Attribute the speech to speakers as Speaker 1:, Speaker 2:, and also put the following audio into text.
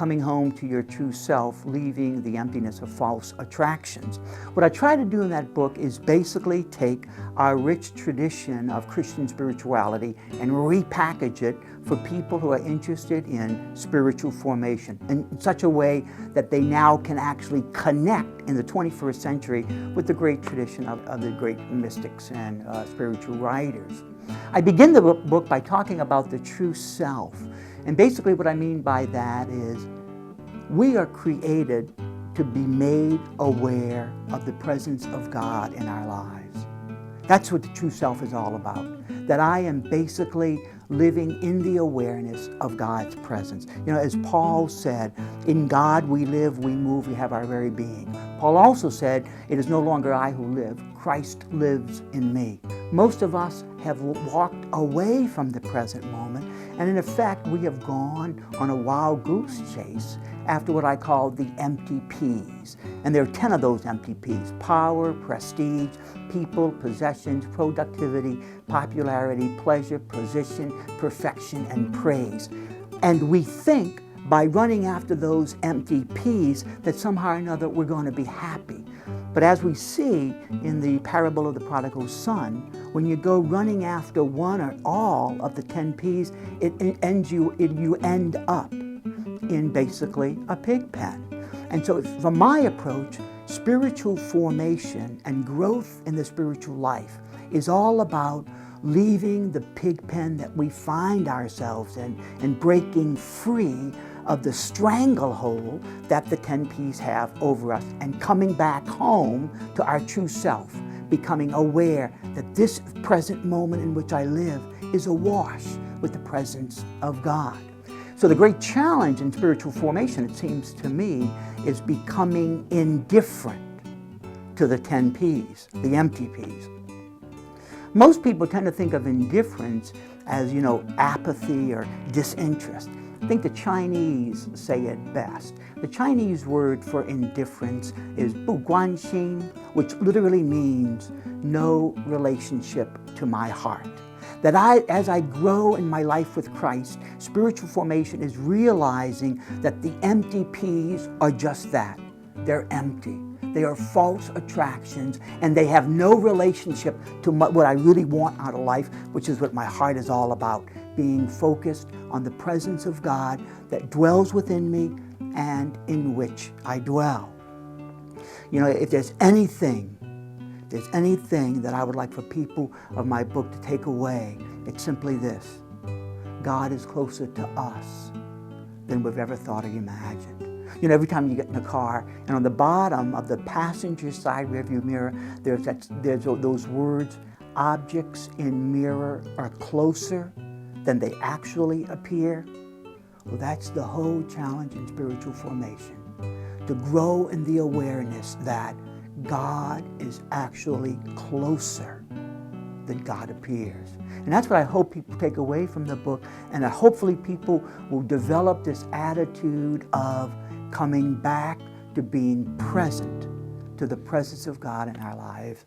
Speaker 1: coming home to your true self, leaving the emptiness of false attractions. What I try to do in that book is basically take our rich tradition of Christian spirituality and repackage it for people who are interested in spiritual formation in such a way that they now can actually connect in the 21st century with the great tradition of the great mystics and spiritual writers. I begin the book by talking about the true self. And basically what I mean by that is we are created to be made aware of the presence of God in our lives. That's what the true self is all about. That I am basically living in the awareness of God's presence. You know, as Paul said, in God we live, we move, we have our very being. Paul also said, it is no longer I who live, Christ lives in me. Most of us have walked away from the present moment, and in effect, we have gone on a wild goose chase after what I call the empty P's. And there are 10 of those empty P's: power, prestige, people, possessions, productivity, popularity, pleasure, position, perfection, and praise. And we think by running after those empty P's that somehow or another we're going to be happy. But as we see in the parable of the prodigal son, when you go running after one or all of the 10 P's, you end up in basically a pig pen. And so from my approach, spiritual formation and growth in the spiritual life is all about leaving the pig pen that we find ourselves in and breaking free of the stranglehold that the 10 P's have over us and coming back home to our true self, becoming aware that this present moment in which I live is awash with the presence of God. So the great challenge in spiritual formation, it seems to me, is becoming indifferent to the 10 P's, the empty P's. Most people tend to think of indifference as, apathy or disinterest. I think the Chinese say it best. The Chinese word for indifference is 不关心, which literally means no relationship to my heart. That as I grow in my life with Christ, spiritual formation is realizing that the empty P's are just that. They're empty. They are false attractions, and they have no relationship to what I really want out of life, which is what my heart is all about, being focused on the presence of God that dwells within me and in which I dwell. If there's anything that I would like for people of my book to take away, it's simply this: God is closer to us than we've ever thought or imagined. Every time you get in a car, and on the bottom of the passenger side rearview mirror, there's those words, objects in mirror are closer than they actually appear. Well, that's the whole challenge in spiritual formation, to grow in the awareness that God is actually closer than God appears. And that's what I hope people take away from the book, and hopefully people will develop this attitude of coming back to being present to the presence of God in our lives.